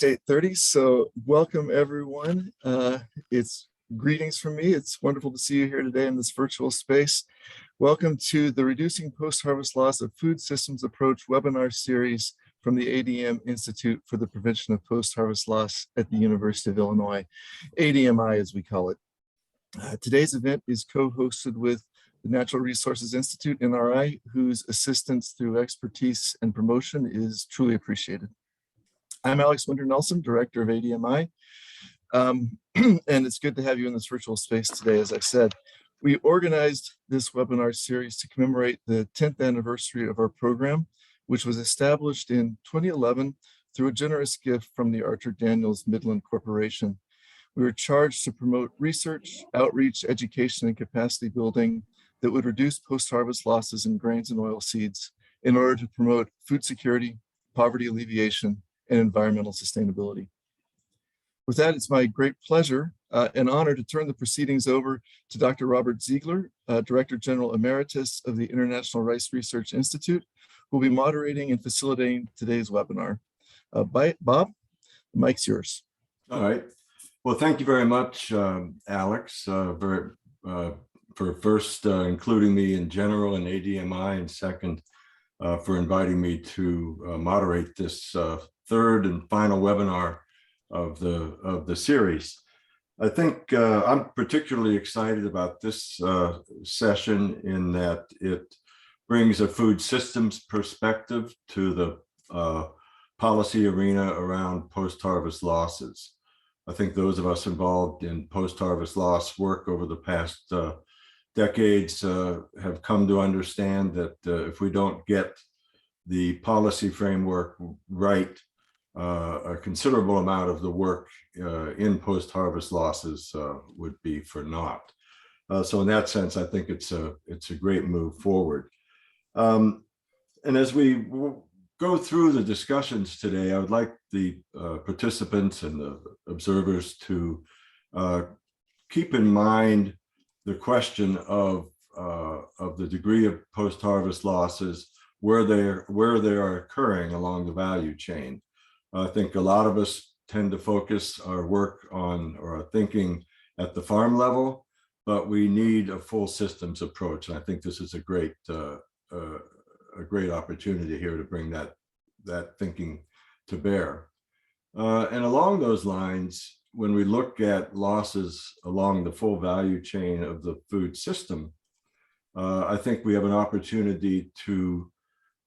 State 30. So welcome everyone. It's greetings from me. It's wonderful to see you here today in this virtual space. Welcome to the Reducing Post-Harvest Loss of Food Systems Approach webinar series from the ADM Institute for the Prevention of Post-Harvest Loss at the University of Illinois, ADMI as we call it. Today's event is co-hosted with the Natural Resources Institute, NRI, whose assistance through expertise and promotion is truly appreciated. I'm Alex Winter-Nelson, Director of ADMI, and it's good to have you in this virtual space today. As I said, we organized this webinar series to commemorate the 10th anniversary of our program, which was established in 2011 through a generous gift from the Archer Daniels Midland Corporation. We were charged to promote research, outreach, education, and capacity building that would reduce post-harvest losses in grains and oilseeds in order to promote food security, poverty alleviation, and environmental sustainability. With that, it's my great pleasure and honor to turn the proceedings over to Dr. Robert Ziegler, Director General Emeritus of the International Rice Research Institute, who will be moderating and facilitating today's webinar. Bob, the mic's yours. All right. Well, thank you very much, Alex, for first including me in general in ADMI, and second, for inviting me to moderate this third and final webinar of the series. I think I'm particularly excited about this session in that it brings a food systems perspective to the policy arena around post-harvest losses. I think those of us involved in post-harvest loss work over the past decades have come to understand that if we don't get the policy framework right, a considerable amount of the work in post-harvest losses would be for naught. So in that sense, I think it's a great move forward. And as we go through the discussions today, I would like the participants and the observers to keep in mind the question of the degree of post-harvest losses, where they are occurring along the value chain. I think a lot of us tend to focus our work on or our thinking at the farm level, but we need a full systems approach. And I think this is a great opportunity here to bring that thinking to bear. And along those lines, when we look at losses along the full value chain of the food system, I think we have an opportunity to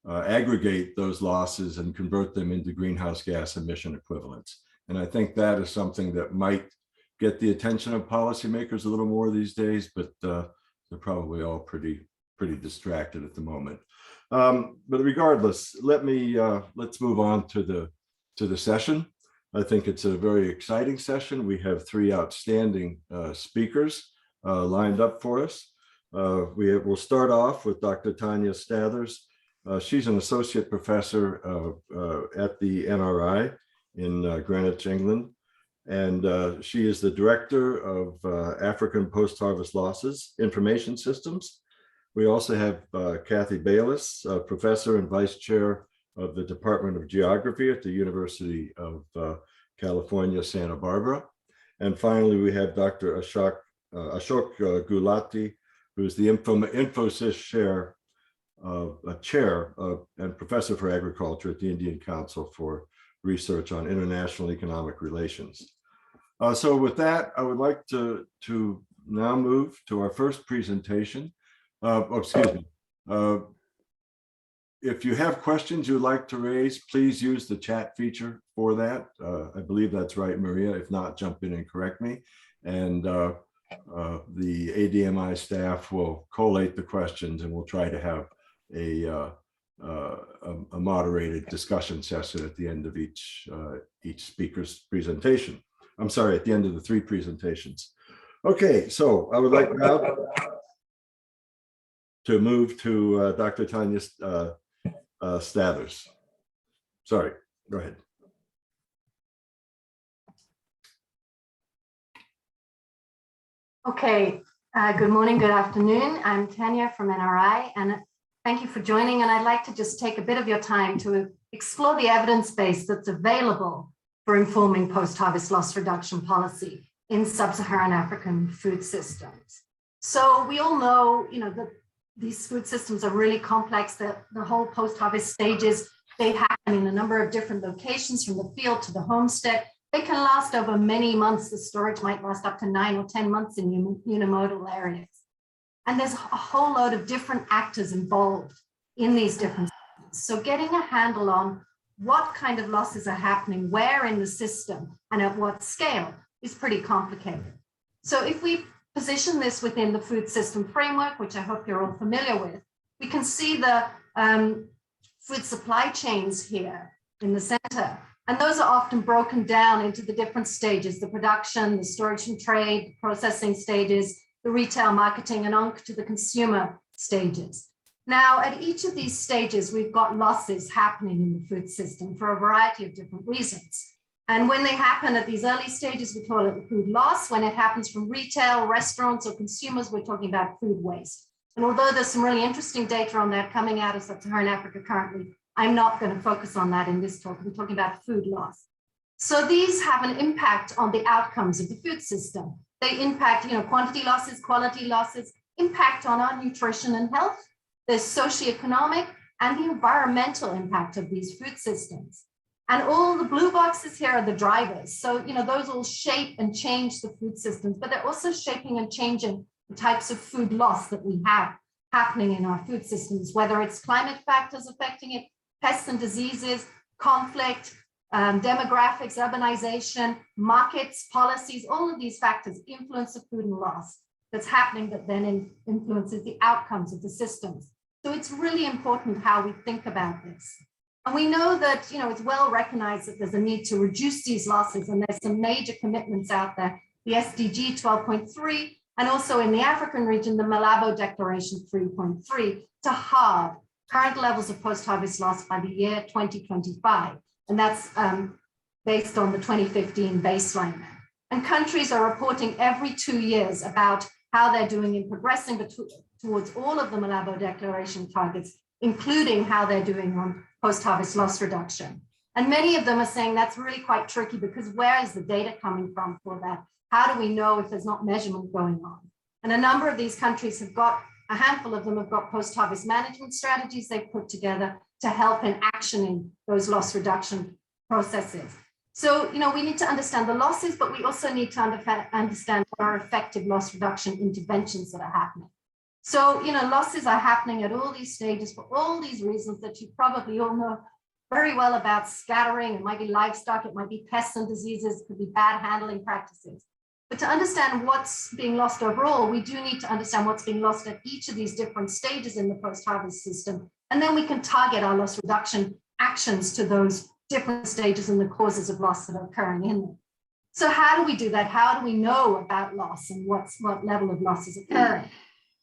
aggregate those losses and convert them into greenhouse gas emission equivalents. And I think that is something that might get the attention of policymakers a little more these days, but they're probably all pretty distracted at the moment. But regardless, let's move on to the session. I think it's a very exciting session. We have three outstanding speakers lined up for us. We'll start off with Dr. Tanya Stathers. She's an associate professor at the NRI in Greenwich, England, and she is the director of African Post-Harvest Losses Information Systems. We also have Kathy Baylis, professor and vice chair of the Department of Geography at the University of California, Santa Barbara. And finally, we have Dr. Ashok Gulati, who's the Infosys chair and professor for agriculture at the Indian Council for Research on International Economic Relations. So with that, I would like to now move to our first presentation. If you have questions you'd like to raise, please use the chat feature for that. I believe that's right, Maria. If not, jump in and correct me. And the ADMI staff will collate the questions, and we'll try to have a moderated discussion session at the end of each speaker's presentation. I'm sorry, at the end of the three presentations. Okay, so I would like now to move to Dr. Tanya Stathers. Sorry, go ahead. Okay, good morning, good afternoon. I'm Tanya from NRI, and thank you for joining. And I'd like to just take a bit of your time to explore the evidence base that's available for informing post-harvest loss reduction policy in sub-Saharan African food systems. So we all know, that these food systems are really complex. The whole post-harvest stages, they happen in a number of different locations, from the field to the homestead. They can last over many months. The storage might last up to 9 or 10 months in unimodal areas. And there's a whole load of different actors involved in these different systems. So getting a handle on what kind of losses are happening, where in the system, and at what scale is pretty complicated. So if we position this within the food system framework, which I hope you're all familiar with, we can see the food supply chains here in the center. And those are often broken down into the different stages: the production, the storage and trade, processing stages, the retail, marketing, and on to the consumer stages. Now, at each of these stages, we've got losses happening in the food system for a variety of different reasons. And when they happen at these early stages, we call it food loss. When it happens from retail, restaurants, or consumers, we're talking about food waste. And although there's some really interesting data on that coming out of sub-Saharan Africa currently, I'm not going to focus on that in this talk. I'm talking about food loss. So these have an impact on the outcomes of the food system. They impact, quantity losses, quality losses, impact on our nutrition and health. There's socioeconomic and the environmental impact of these food systems. And all the blue boxes here are the drivers. So, those all shape and change the food systems, but they're also shaping and changing the types of food loss that we have happening in our food systems, whether it's climate factors affecting it, pests and diseases, conflict, demographics, urbanization, markets, policies. All of these factors influence the food and loss that's happening, that then influences the outcomes of the systems. So it's really important how we think about this. And we know that, it's well recognized that there's a need to reduce these losses, and there's some major commitments out there, the SDG 12.3, and also in the African region, the Malabo Declaration 3.3, to halve current levels of post-harvest loss by the year 2025. And that's based on the 2015 baseline. And countries are reporting every 2 years about how they're doing in progressing towards all of the Malabo Declaration targets, including how they're doing on post-harvest loss reduction. And many of them are saying that's really quite tricky, because where is the data coming from for that? How do we know if there's not measurement going on? And a number of these countries have got, a handful of them have got post-harvest management strategies they've put together to help in actioning those loss reduction processes. So, we need to understand the losses, but we also need to understand what are effective loss reduction interventions that are happening. So, losses are happening at all these stages for all these reasons that you probably all know very well about: scattering, it might be livestock, it might be pests and diseases, it could be bad handling practices. But to understand what's being lost overall, we do need to understand what's being lost at each of these different stages in the post-harvest system. And then we can target our loss reduction actions to those different stages and the causes of loss that are occurring in them. So how do we do that? How do we know about loss and what level of loss is occurring?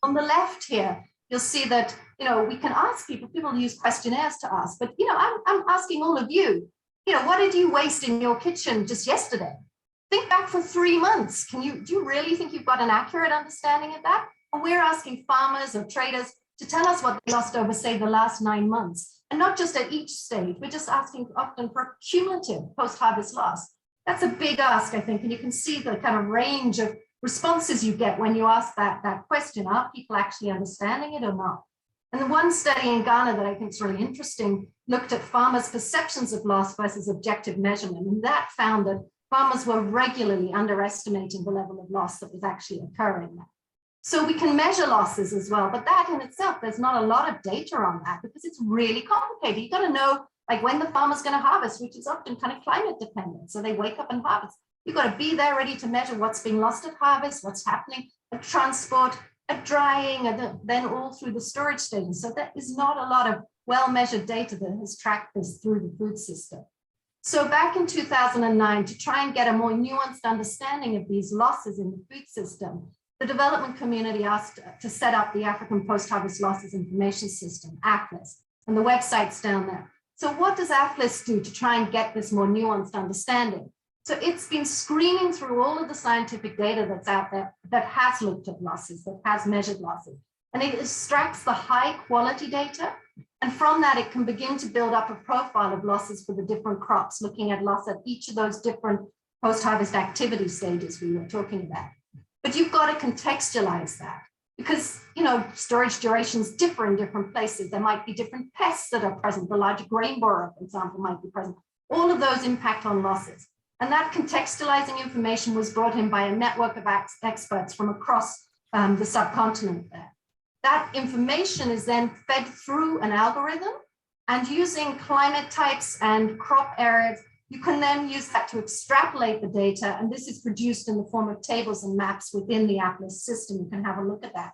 On the left here, you'll see that, we can ask people use questionnaires to ask, but, I'm asking all of you, what did you waste in your kitchen just yesterday? Think back for 3 months. Do you really think you've got an accurate understanding of that? Or we're asking farmers or traders to tell us what they lost over, say, the last 9 months, and not just at each stage. We're just asking often for cumulative post-harvest loss. That's a big ask, I think, and you can see the kind of range of responses you get when you ask that question. Are people actually understanding it or not? And the one study in Ghana that I think is really interesting looked at farmers' perceptions of loss versus objective measurement, and that found that farmers were regularly underestimating the level of loss that was actually occurring there. So we can measure losses as well, but that in itself, there's not a lot of data on that because it's really complicated. You've got to know like when the farmer's going to harvest, which is often kind of climate dependent. So they wake up and harvest. You've got to be there ready to measure what's being lost at harvest, what's happening at transport, at drying, and then all through the storage stages. So there is not a lot of well-measured data that has tracked this through the food system. So back in 2009, to try and get a more nuanced understanding of these losses in the food system, the development community asked to set up the African Post-Harvest Losses Information System, AFLIS, and the website's down there. So what does AFLIS do to try and get this more nuanced understanding? So it's been screening through all of the scientific data that's out there that has looked at losses, that has measured losses, and it extracts the high quality data And from that, it can begin to build up a profile of losses for the different crops, looking at loss at each of those different post-harvest activity stages we were talking about. But you've got to contextualize that because, storage durations differ in different places. There might be different pests that are present. The larger grain borer, for example, might be present. All of those impact on losses. And that contextualizing information was brought in by a network of experts from across the subcontinent there. That information is then fed through an algorithm, and using climate types and crop areas, you can then use that to extrapolate the data. And this is produced in the form of tables and maps within the Atlas system. You can have a look at that.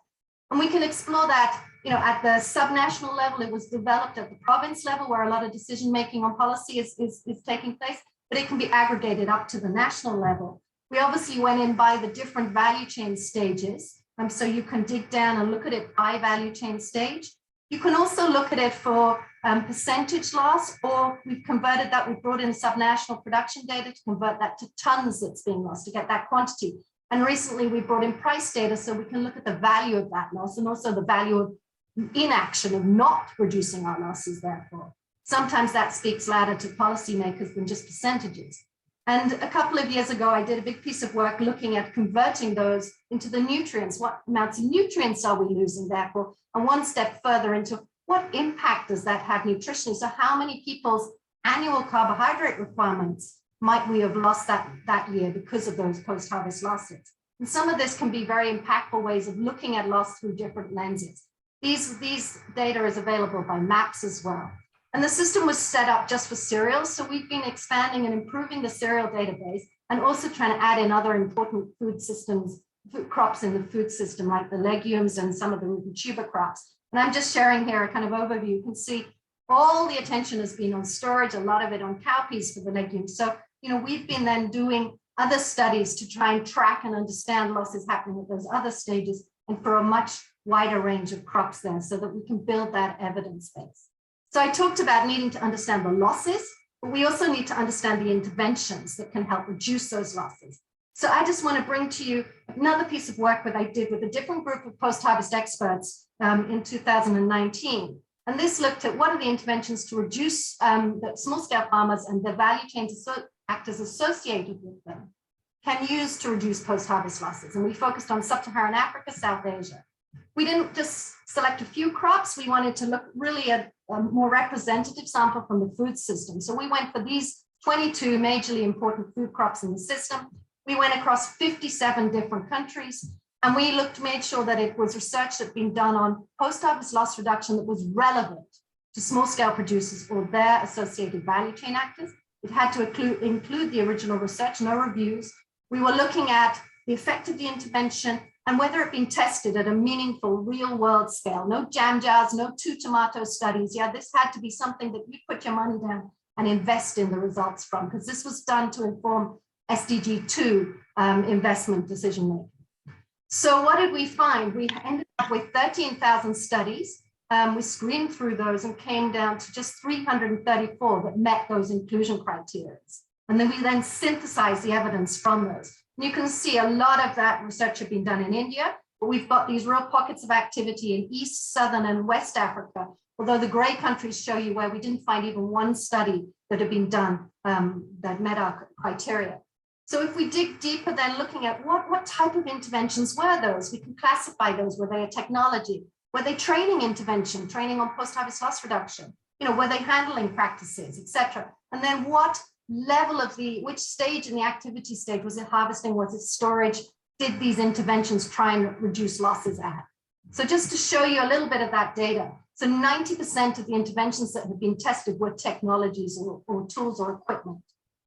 And we can explore that, at the subnational level. It was developed at the province level where a lot of decision-making on policy is taking place, but it can be aggregated up to the national level. We obviously went in by the different value chain stages. So you can dig down and look at it by value chain stage. You can also look at it for percentage loss, or we've converted that. We've brought in subnational production data to convert that to tons that's being lost to get that quantity. And recently we brought in price data so we can look at the value of that loss and also the value of inaction of not reducing our losses, therefore. Sometimes that speaks louder to policymakers than just percentages. And a couple of years ago, I did a big piece of work looking at converting those into the nutrients. What amounts of nutrients are we losing, therefore? And one step further into what impact does that have nutritionally? So how many people's annual carbohydrate requirements might we have lost that year because of those post-harvest losses? And some of this can be very impactful ways of looking at loss through different lenses. These data is available by maps as well. And the system was set up just for cereals. So we've been expanding and improving the cereal database and also trying to add in other important food systems, food crops in the food system, like the legumes and some of the root and tuber crops. And I'm just sharing here a kind of overview. You can see all the attention has been on storage, a lot of it on cowpeas for the legumes. So, we've been then doing other studies to try and track and understand losses happening at those other stages and for a much wider range of crops there so that we can build that evidence base. So I talked about needing to understand the losses, but we also need to understand the interventions that can help reduce those losses. So I just want to bring to you another piece of work that I did with a different group of post-harvest experts in 2019. And this looked at what are the interventions to reduce the small-scale farmers and the value chains actors associated with them can use to reduce post-harvest losses. And we focused on sub-Saharan Africa, South Asia. We didn't just select a few crops. We wanted to look really at a more representative sample from the food system. So we went for these 22 majorly important food crops in the system. We went across 57 different countries, and we made sure that it was research that had been done on post-harvest loss reduction that was relevant to small-scale producers or their associated value chain actors. It had to include the original research, no reviews. We were looking at the effect of the intervention and whether it had been tested at a meaningful real-world scale. No jam jars, no 2 tomato studies. Yeah, this had to be something that you put your money down and invest in the results from, because this was done to inform SDG 2 investment decision-making. So what did we find? We ended up with 13,000 studies. We screened through those and came down to just 334 that met those inclusion criteria. And then we synthesized the evidence from those. And you can see a lot of that research had been done in India, but we've got these real pockets of activity in East, Southern, and West Africa, although the gray countries show you where we didn't find even one study that had been done that met our criteria. So if we dig deeper, then looking at what type of interventions were those, we can classify those. Were they a technology? Were they training intervention, training on post-harvest loss reduction? Were they handling practices, etc.? And then what level of which stage in the activity stage, was it harvesting, was it storage? Did these interventions try and reduce losses at? So just to show you a little bit of that data. So 90% of the interventions that have been tested were technologies or tools or equipment.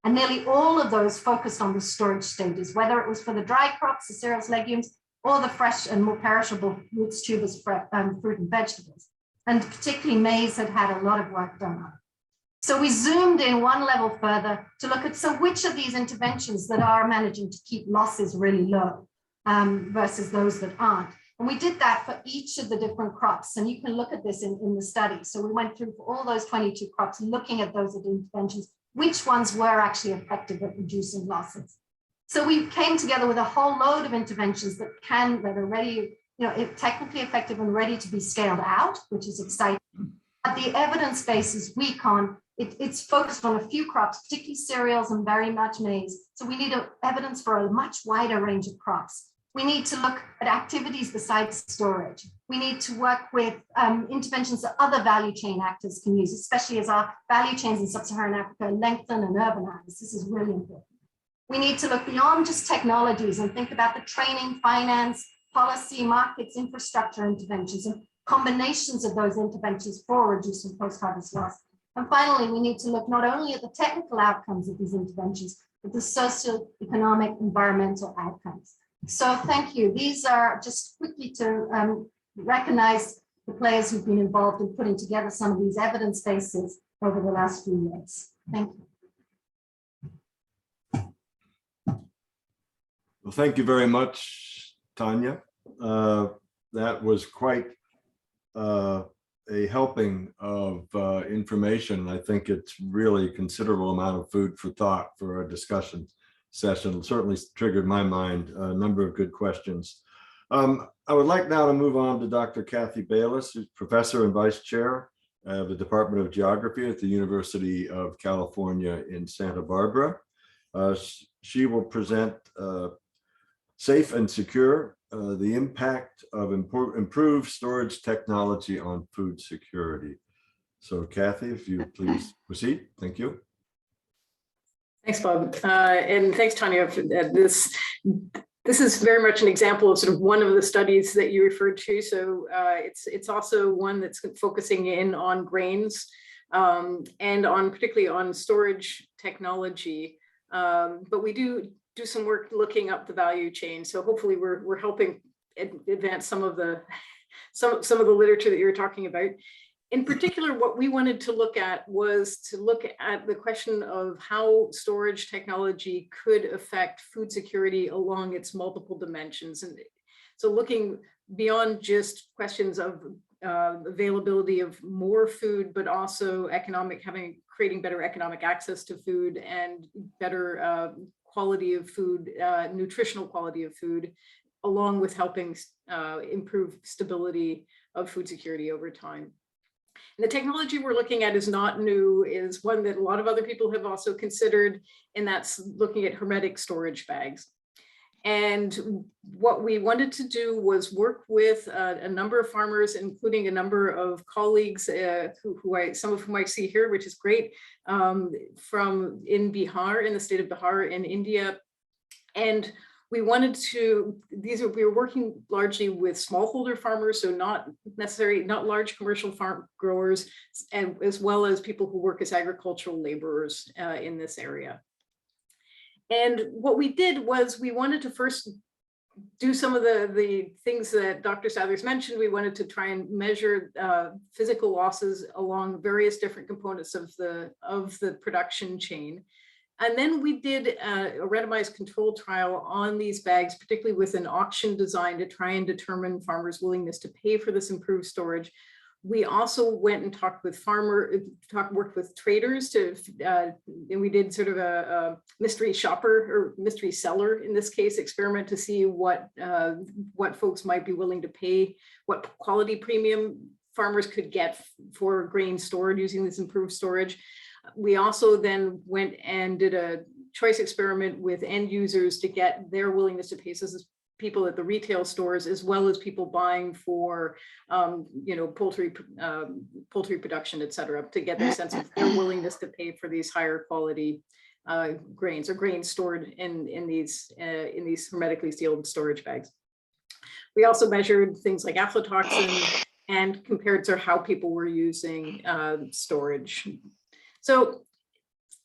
And nearly all of those focused on the storage stages, whether it was for the dry crops, the cereals, legumes, or the fresh and more perishable roots, tubers, fruit and vegetables. And particularly maize had a lot of work done on it. So we zoomed in one level further to look at, so which of these interventions that are managing to keep losses really low versus those that aren't. And we did that for each of the different crops. And you can look at this in the study. So we went through for all those 22 crops, looking at those interventions, which ones were actually effective at reducing losses. So we came together with a whole load of interventions that are ready, technically effective and ready to be scaled out, which is exciting. But the evidence base is weak on, it's focused on a few crops, particularly cereals and very much maize. So we need evidence for a much wider range of crops. We need to look at activities besides storage. We need to work with interventions that other value chain actors can use, especially as our value chains in sub-Saharan Africa lengthen and urbanize. This is really important. We need to look beyond just technologies and think about the training, finance, policy, markets, infrastructure interventions, and combinations of those interventions for reducing post-harvest loss. And finally, we need to look not only at the technical outcomes of these interventions, but the socio-economic, environmental outcomes. So thank you. These are just quickly to recognize the players who've been involved in putting together some of these evidence bases over the last few years. Thank you. Well, thank you very much, Tanya. That was quite a helping of information. I think it's really a considerable amount of food for thought for our discussion session. It certainly triggered my mind a number of good questions. I would like now to move on to Dr. Kathy Baylis, who's professor and vice chair of the Department of Geography at the University of California in Santa Barbara. She will present Safe and Secure, the impact of improved storage technology on food security. So Kathy, if you please proceed. Thank you. Thanks, Bob. And thanks, Tanya, for this. This is very much an example of sort of one of the studies that you referred to. So it's also one that's focusing in on grains and on particularly on storage technology. But we do some work looking up the value chain. So hopefully we're helping advance some of the literature that you're talking about. In particular, what we wanted to look at was to look at the question of how storage technology could affect food security along its multiple dimensions. And so looking beyond just questions of availability of more food, but also creating better economic access to food and better quality of food, nutritional quality of food, along with helping improve stability of food security over time. And the technology we're looking at is not new, is one that a lot of other people have also considered, and that's looking at hermetic storage bags. And what we wanted to do was work with a number of farmers, including a number of colleagues, some of whom I see here, which is great, from in Bihar, in the state of Bihar in India. And we wanted to, we were working largely with smallholder farmers, so not large commercial farm growers, and as well as people who work as agricultural laborers in this area. And what we did was we wanted to first do some of the things that Dr. Stathers mentioned. We wanted to try and measure physical losses along various different components of the production chain. And then we did a randomized control trial on these bags, particularly with an auction design to try and determine farmers' willingness to pay for this improved storage. We also went and worked with traders and we did sort of a mystery shopper or mystery seller, in this case, experiment to see what folks might be willing to pay, what quality premium farmers could get for grain stored using this improved storage. We also then went and did a choice experiment with end users to get their willingness to pay. So this is people at the retail stores, as well as people buying for, poultry production, et cetera, to get their sense of their willingness to pay for these higher quality grains or grains stored in these hermetically sealed storage bags. We also measured things like aflatoxin and compared to how people were using storage. So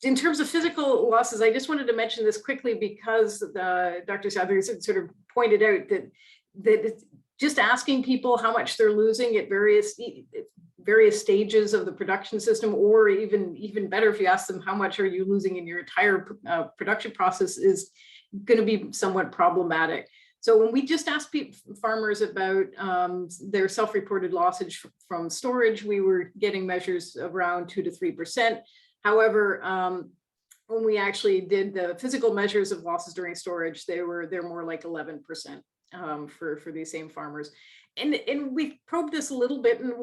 in terms of physical losses, I just wanted to mention this quickly because Dr. Stathers sort of pointed out that it's just asking people how much they're losing at various stages of the production system, or even better, if you ask them how much are you losing in your entire production process, is going to be somewhat problematic. So when we just asked farmers about their self-reported losses from storage, we were getting measures around 2 to 3%. However, when we actually did the physical measures of losses during storage, they're more like 11% for these same farmers. And we probed this a little bit, and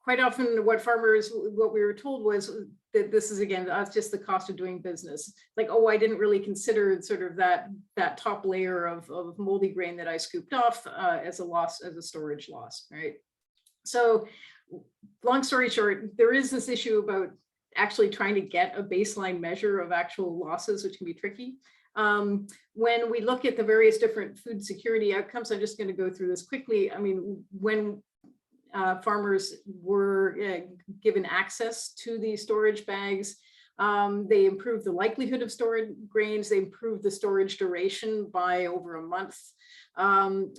quite often what we were told was that this is, again, that's just the cost of doing business. Like, oh, I didn't really consider sort of that top layer of moldy grain that I scooped off as a loss, as a storage loss, right? So long story short, there is this issue about actually trying to get a baseline measure of actual losses, which can be tricky. When we look at the various different food security outcomes, I'm just going to go through this quickly. I mean, when farmers were given access to these storage bags, they improved the likelihood of stored grains, they improved the storage duration by over a month, and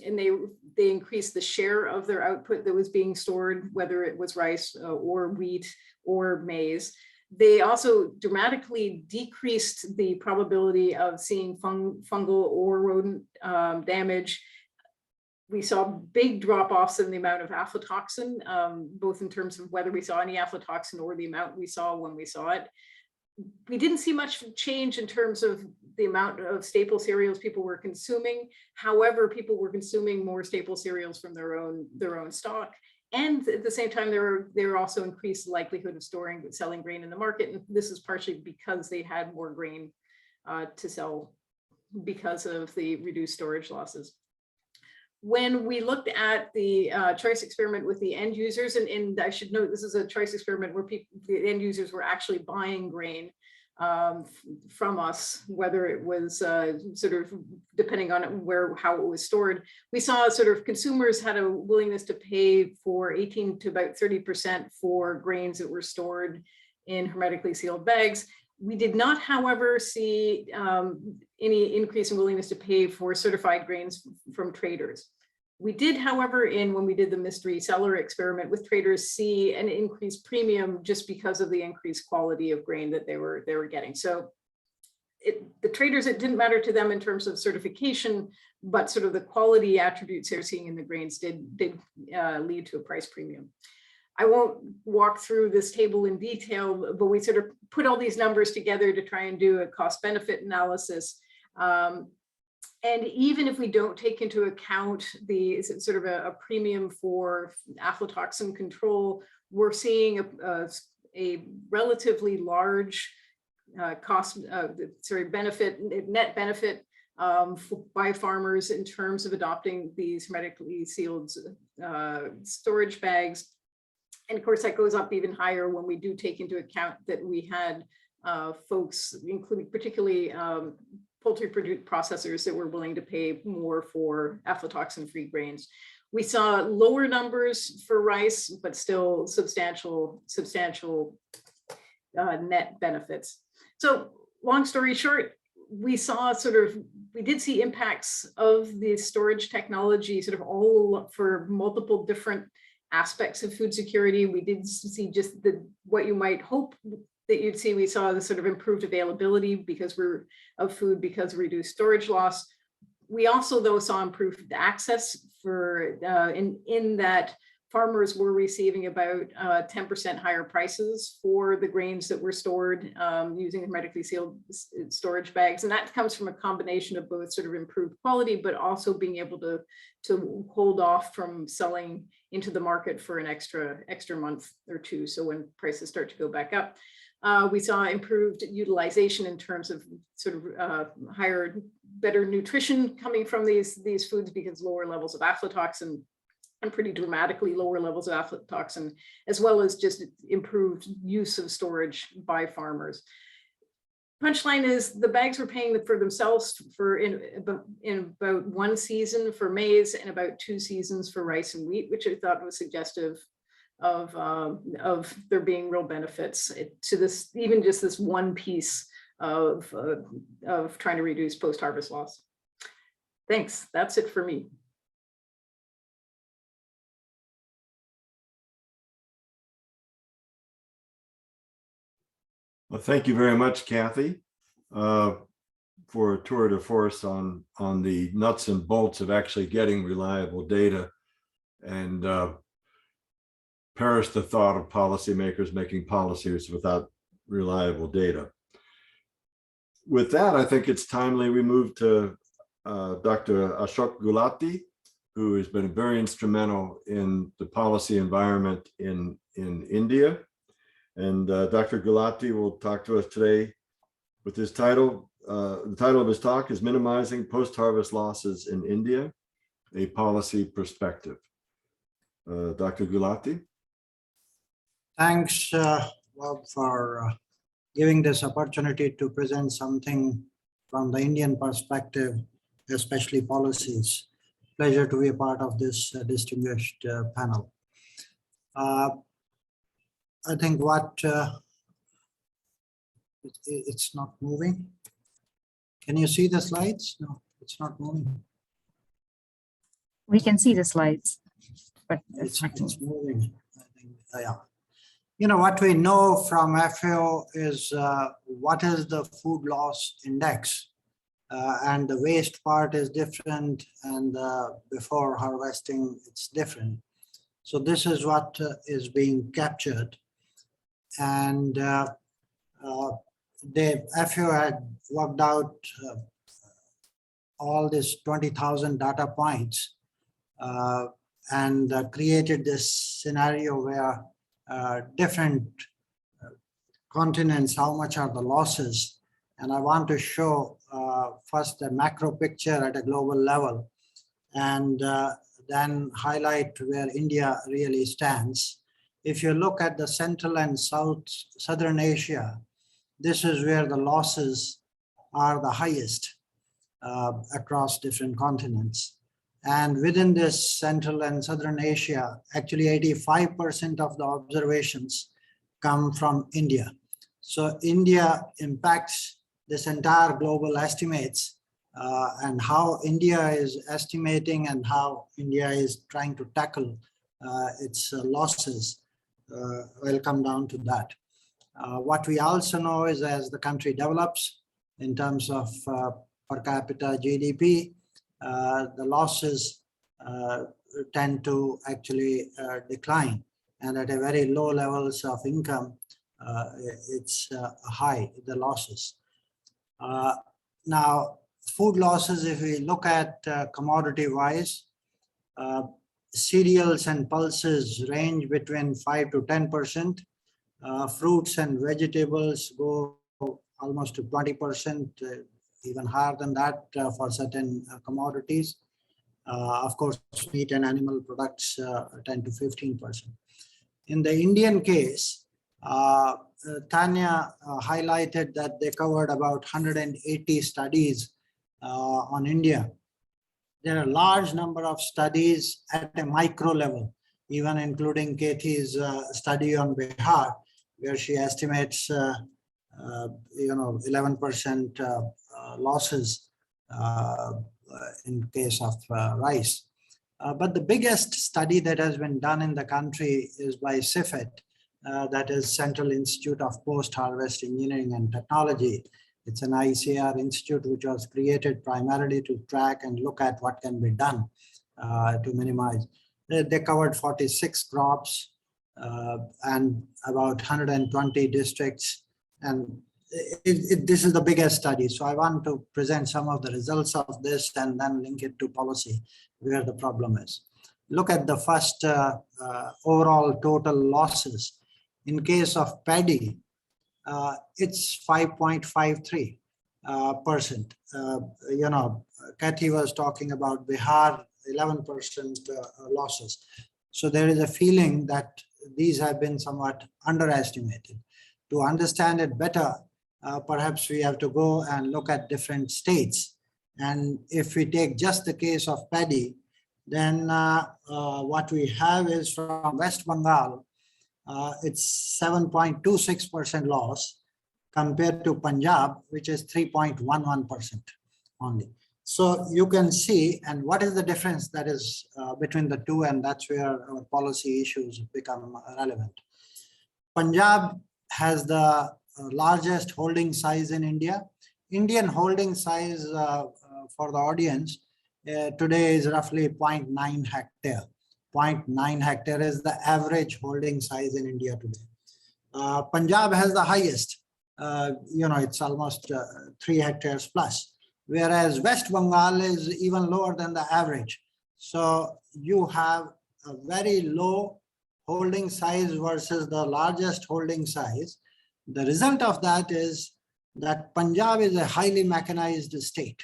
they increased the share of their output that was being stored, whether it was rice or wheat or maize. They also dramatically decreased the probability of seeing fungal or rodent damage. We saw big drop-offs in the amount of aflatoxin, both in terms of whether we saw any aflatoxin or the amount we saw when we saw it. We didn't see much change in terms of the amount of staple cereals people were consuming. However, people were consuming more staple cereals from their own stock. And at the same time, there also increased likelihood of selling grain in the market. And this is partially because they had more grain to sell because of the reduced storage losses. When we looked at the choice experiment with the end users, and I should note this is a choice experiment where the end users were actually buying grain from us, whether it was sort of depending on how it was stored. We saw sort of consumers had a willingness to pay for 18 to about 30% for grains that were stored in hermetically sealed bags. We did not, however, see any increase in willingness to pay for certified grains from traders. We did, however, when we did the mystery seller experiment with traders, see an increased premium just because of the increased quality of grain that they were getting. So the traders, it didn't matter to them in terms of certification, but sort of the quality attributes they're seeing in the grains did lead to a price premium. I won't walk through this table in detail, but we sort of put all these numbers together to try and do a cost benefit analysis. And even if we don't take into account the sort of a premium for aflatoxin control, we're seeing a relatively large net benefit by farmers in terms of adopting these hermetically sealed storage bags. And of course, that goes up even higher when we do take into account that we had folks, including particularly poultry processors, that were willing to pay more for aflatoxin-free grains. We saw lower numbers for rice, but still substantial net benefits. So long story short, we did see impacts of the storage technology sort of all for multiple different aspects of food security. We did see just what you might hope that you'd see. We saw the sort of improved availability of food because of reduced storage loss. We also, though, saw improved access for in that farmers were receiving about 10% higher prices for the grains that were stored using hermetically sealed storage bags. And that comes from a combination of both sort of improved quality, but also being able to hold off from selling into the market for an extra month or two. So when prices start to go back up, we saw improved utilization in terms of sort of better nutrition coming from these foods because lower levels of aflatoxin and pretty dramatically lower levels of aflatoxin, as well as just improved use of storage by farmers. Punchline is the bags were paying for themselves in about one season for maize and about 2 seasons for rice and wheat, which I thought was suggestive of there being real benefits to this, even just this one piece of trying to reduce post-harvest loss. Thanks, that's it for me. Well, thank you very much, Kathy, for a tour de force on the nuts and bolts of actually getting reliable data, and perish the thought of policymakers making policies without reliable data. With that, I think it's timely we move to Dr. Ashok Gulati, who has been very instrumental in the policy environment in India. And Dr. Gulati will talk to us today with his title. The title of his talk is Minimizing Post-Harvest Losses in India, a Policy Perspective. Dr. Gulati. Thanks, Bob, for giving this opportunity to present something from the Indian perspective, especially policies. Pleasure to be a part of this distinguished panel. I think it's not moving. Can you see the slides? No, it's not moving. We can see the slides, but It's moving. I think, yeah. You know, what we know from FAO is what is the food loss index, and the waste part is different, and before harvesting it's different. So this is what is being captured, and the FAO had worked out all this 20,000 data points and created this scenario where different continents, how much are the losses. And I want to show first the macro picture at a global level, and then highlight where India really stands. If you look at the Central and Southern Asia, this is where the losses are the highest across different continents. And within this Central and Southern Asia, actually 85% of the observations come from India. So India impacts this entire global estimates, and how India is estimating and how India is trying to tackle its losses will come down to that. What we also know is as the country develops in terms of per capita GDP, the losses tend to actually decline, and at a very low levels of income, it's high, the losses. Now, food losses, if we look at commodity wise, cereals and pulses range between 5 to 10%. Fruits and vegetables go almost to 20%, even higher than that for certain commodities. Of course, meat and animal products 10 to 15%. In the Indian case, Tanya highlighted that they covered about 180 studies on India. There are a large number of studies at a micro level, even including Kathy's study on Bihar, where she estimates 11% losses in case of rice. But the biggest study that has been done in the country is by CIFET, that is Central Institute of Post-Harvest Engineering and Technology. It's an ICRIER institute which was created primarily to track and look at what can be done to minimize. They covered 46 crops and about 120 districts, and this is the biggest study. So I want to present some of the results of this and then link it to policy where the problem is. Look at the first overall total losses. In case of paddy, it's 5.53%. Kathy was talking about Bihar, 11% losses. So there is a feeling that these have been somewhat underestimated. To understand it better, perhaps we have to go and look at different states. And if we take just the case of paddy, then what we have is from West Bengal, it's 7.26% loss compared to Punjab, which is 3.11% only. So you can see, and what is the difference that is between the two, and that's where our policy issues become relevant. Punjab has the largest holding size in India. Indian holding size for the audience today is roughly 0.9 hectare. 0.9 hectare is the average holding size in India today. Punjab has the highest, it's almost 3 hectares plus, whereas West Bengal is even lower than the average. So you have a very low holding size versus the largest holding size. The result of that is that Punjab is a highly mechanized state.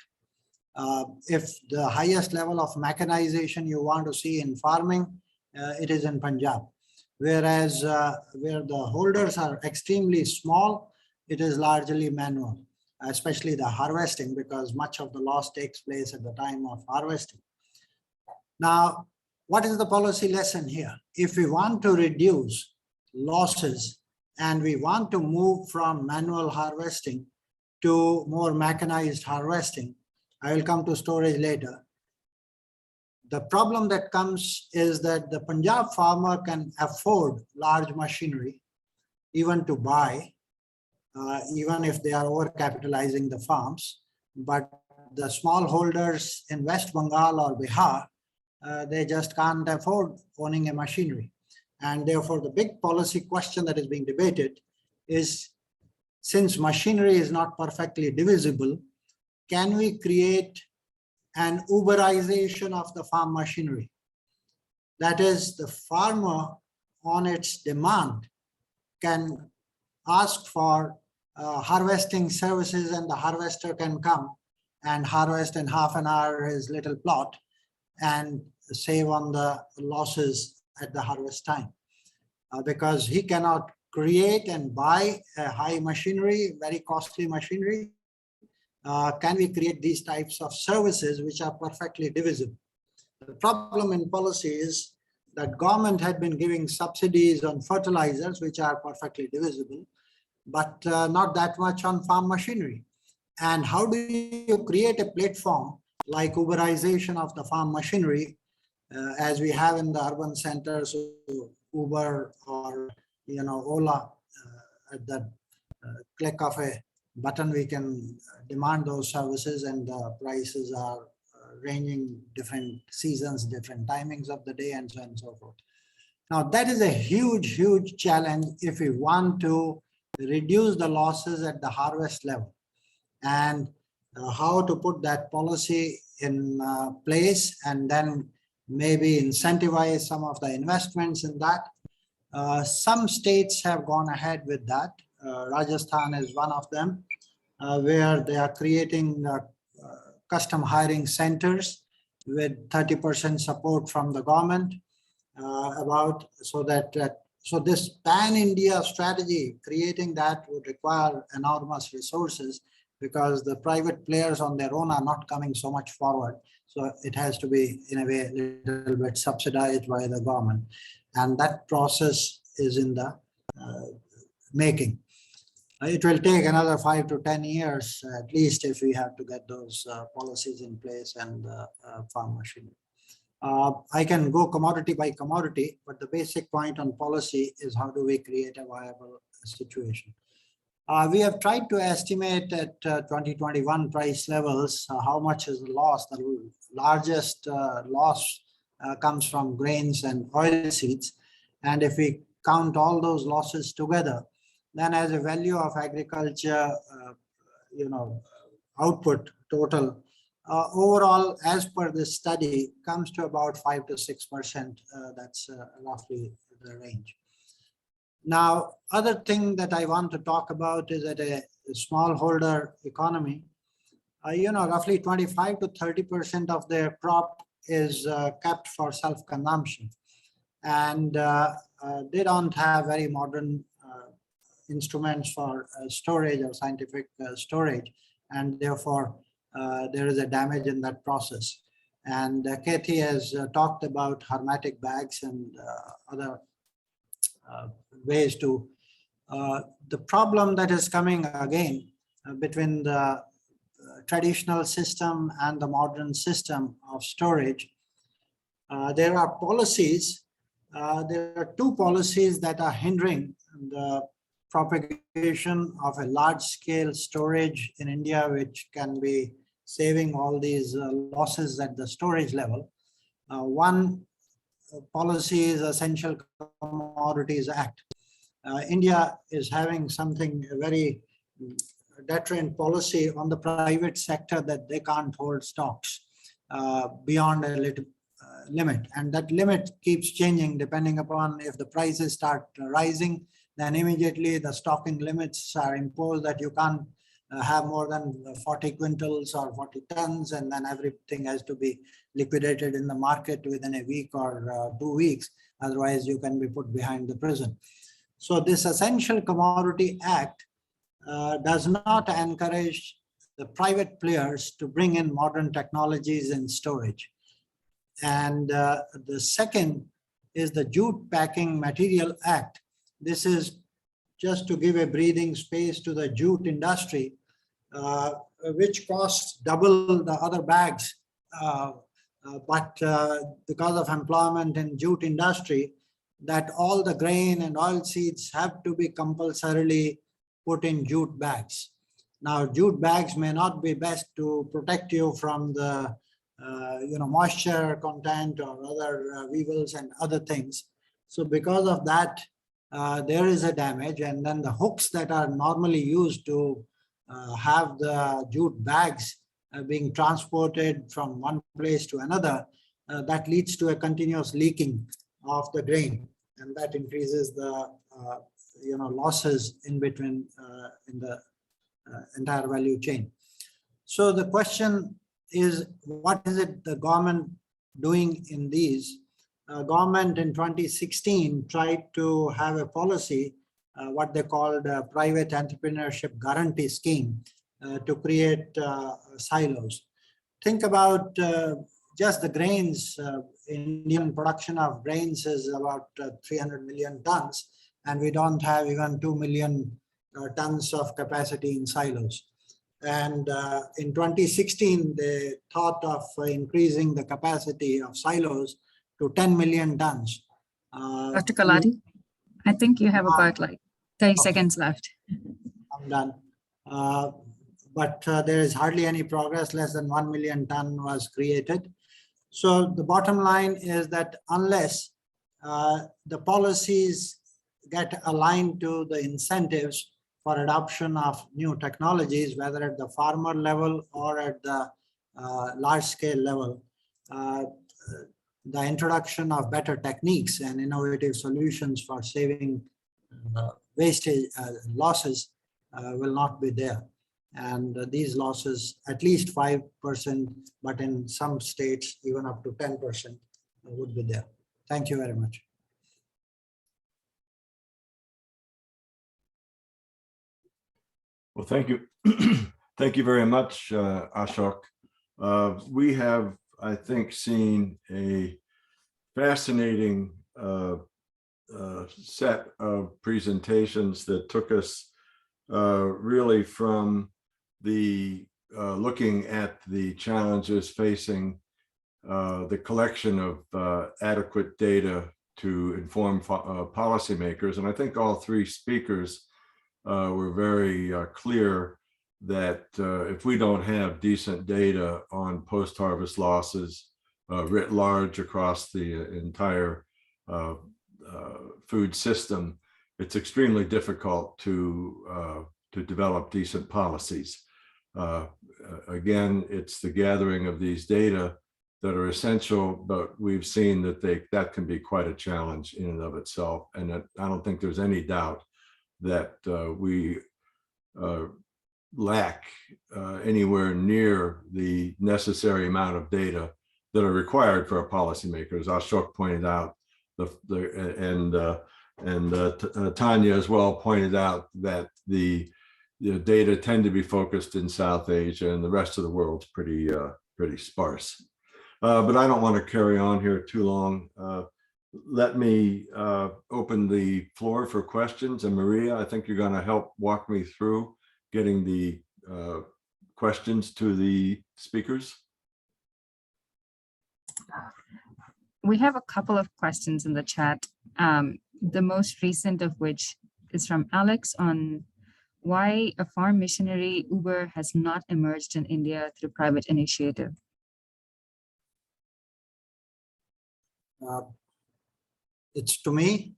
If the highest level of mechanization you want to see in farming, it is in Punjab. Whereas where the holders are extremely small, it is largely manual, especially the harvesting, because much of the loss takes place at the time of harvesting. Now, what is the policy lesson here? If we want to reduce losses and we want to move from manual harvesting to more mechanized harvesting, I will come to storage later. The problem that comes is that the Punjab farmer can afford large machinery, even to buy, even if they are overcapitalizing the farms. But the small holders in West Bengal or Bihar, they just can't afford owning a machinery. And therefore, the big policy question that is being debated is, since machinery is not perfectly divisible, can we create an Uberization of the farm machinery? That is, the farmer on its demand can ask for harvesting services, and the harvester can come and harvest in half an hour his little plot and save on the losses at the harvest time. Because he cannot create and buy a high machinery, very costly machinery. Can we create these types of services which are perfectly divisible? The problem in policy is that government had been giving subsidies on fertilizers, which are perfectly divisible, but not that much on farm machinery. And how do you create a platform like Uberization of the farm machinery, as we have in the urban centers, Uber or Ola, at the click of a button we can demand those services, and the prices are ranging different seasons, different timings of the day, and so on and so forth. Now that is a huge challenge if we want to reduce the losses at the harvest level, and how to put that policy in place, and then maybe incentivize some of the investments in that. Some states have gone ahead with that. Rajasthan is one of them, where they are creating custom hiring centers with 30% support from the government, so this pan-India strategy, creating that would require enormous resources, because the private players on their own are not coming so much forward. So it has to be, in a way, a little bit subsidized by the government. And that process is in the making. It will take another 5 to 10 years, at least, if we have to get those policies in place and farm machinery. I can go commodity by commodity, but the basic point on policy is how do we create a viable situation. We have tried to estimate at 2021 price levels how much is the loss. The largest loss comes from grains and oilseeds. And if we count all those losses together, then as a value of agriculture, output total, overall, as per this study, comes to about 5 to 6%. That's roughly the range. Now, other thing that I want to talk about is that a smallholder economy, roughly 25 to 30% of their crop is kept for self-consumption. And they don't have very modern instruments for storage or scientific storage. And therefore, there is a damage in that process. And Kathy has talked about hermetic bags and other ways to, the problem that is coming again between the traditional system and the modern system of storage. There are policies, there are two policies that are hindering the propagation of a large-scale storage in India, which can be saving all these losses at the storage level. One policy is Essential Commodities Act. India is having something very deterrent policy on the private sector that they can't hold stocks beyond a limit, and that limit keeps changing depending upon if the prices start rising, then immediately the stocking limits are imposed that you can't have more than 40 quintals or 40 tons, and then everything has to be liquidated in the market within a week or 2 weeks. Otherwise, you can be put behind the prison. So this Essential Commodity Act does not encourage the private players to bring in modern technologies in storage. And the second is the Jute Packing Material Act. This is just to give a breathing space to the jute industry, which costs double the other bags. But because of employment in jute industry, that all the grain and oil seeds have to be compulsorily put in jute bags. Now, jute bags may not be best to protect you from the moisture content or other weevils and other things. So because of that, there is a damage, and then the hooks that are normally used to have the jute bags being transported from one place to another, that leads to a continuous leaking of the grain, and that increases the losses in between in the entire value chain. So the question is, what is it the government doing in these? Government in 2016 tried to have a policy, what they called a private entrepreneurship guarantee scheme, to create silos. Think about just the grains. Indian production of grains is about 300 million tons, and we don't have even 2 million tons of capacity in silos. And in 2016, they thought of increasing the capacity of silos to 10 million tons. Dr. Gulati, I think you have about like 30 seconds left. I'm done. But there is hardly any progress. Less than 1 million ton was created. So the bottom line is that unless the policies get aligned to the incentives for adoption of new technologies, whether at the farmer level or at the large scale level, the introduction of better techniques and innovative solutions for saving wastage losses will not be there. And these losses, at least 5%, but in some states, even up to 10% would be there. Thank you very much. Well, thank you. Thank you very much, Ashok. We have, I think, seen a fascinating set of presentations that took us really from the looking at the challenges facing the collection of adequate data to inform policymakers. And I think all three speakers were very clear that if we don't have decent data on post-harvest losses writ large across the entire food system, it's extremely difficult to develop decent policies. Again, it's the gathering of these data that are essential, but we've seen that that can be quite a challenge in and of itself. And I don't think there's any doubt that we lack anywhere near the necessary amount of data that are required for our policymakers. Ashok pointed out, and Tanya as well pointed out that the data tend to be focused in South Asia, and the rest of the world's pretty sparse. But I don't want to carry on here too long. Let me open the floor for questions. And Maria, I think you're going to help walk me through getting the questions to the speakers. We have a couple of questions in the chat. The most recent of which is from Alex on why a farm missionary Uber has not emerged in India through private initiative. It's to me.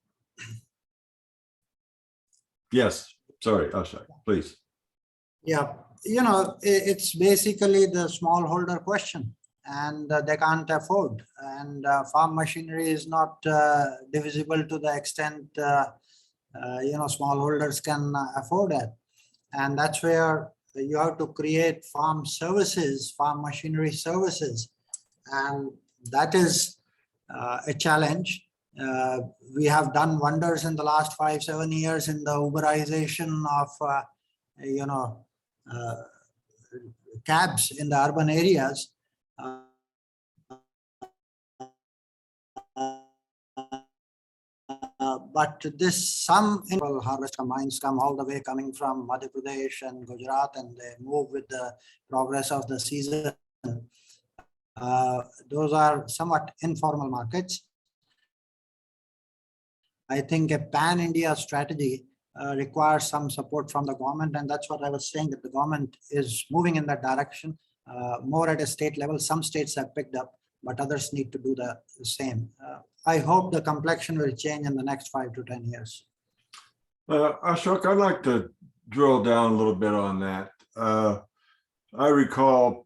Yes, sorry, Ashok, please. Yeah, it's basically the smallholder question. and they can't afford. And farm machinery is not divisible to the extent smallholders can afford it. And that's where you have to create farm services, farm machinery services. And that is a challenge. We have done wonders in the last 5-7 years in the Uberization of, cabs in the urban areas. But some harvest combines come all the way coming from Madhya Pradesh and Gujarat, and they move with the progress of the season. Those are somewhat informal markets. I think a pan-India strategy requires some support from the government, and that's what I was saying, that the government is moving in that direction, more at a state level. Some states have picked up, but others need to do the same. I hope the complexion will change in the next 5 to 10 years. Ashok, I'd like to drill down a little bit on that. I recall,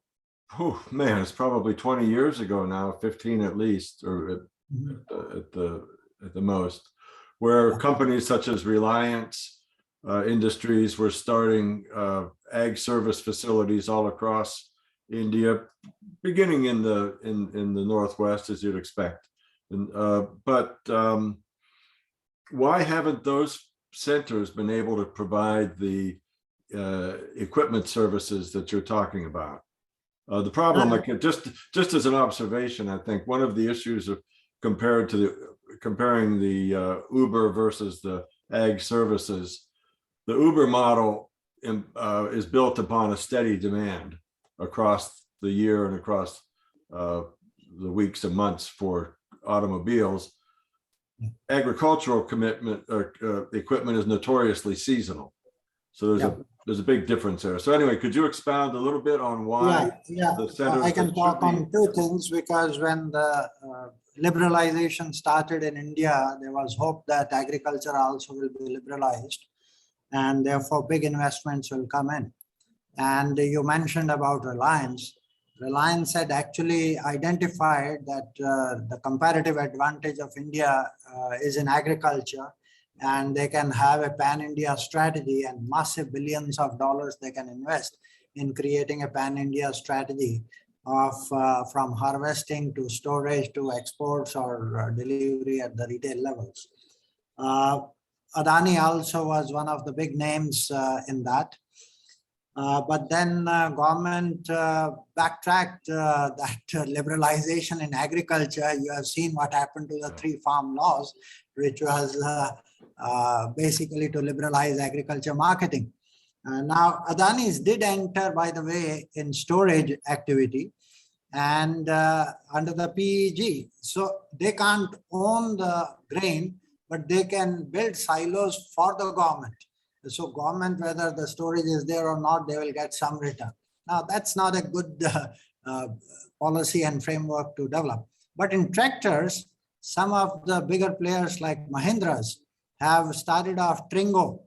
it's probably 20 years ago now, 15 at least, or at the most, where companies such as Reliance Industries were starting ag service facilities all across India, beginning in the Northwest, as you'd expect. But why haven't those centers been able to provide the equipment services that you're talking about? The problem, like just as an observation, I think one of the issues of comparing the Uber versus the ag services, the Uber model is built upon a steady demand across the year and across the weeks and months for automobiles. Agricultural equipment is notoriously seasonal, so there's a big difference there. So anyway, could you expound a little bit on why the centers? I can talk on two things, because when the liberalization started in India, there was hope that agriculture also will be liberalized, and therefore big investments will come in. And you mentioned about Reliance. Reliance had actually identified that the comparative advantage of India is in agriculture, and they can have a pan-India strategy and massive billions of dollars they can invest in creating a pan-India strategy of from harvesting to storage to exports or delivery at the retail levels. Adani also was one of the big names in that. But then government backtracked that liberalization in agriculture. You have seen what happened to the 3 farm laws, which was basically to liberalize agriculture marketing. Now, Adani's did enter, by the way, in storage activity and under the PEG. So they can't own the grain, but they can build silos for the government. So government, whether the storage is there or not, they will get some return. Now, that's not a good policy and framework to develop. But in tractors, some of the bigger players like Mahindra's have started off Tringo,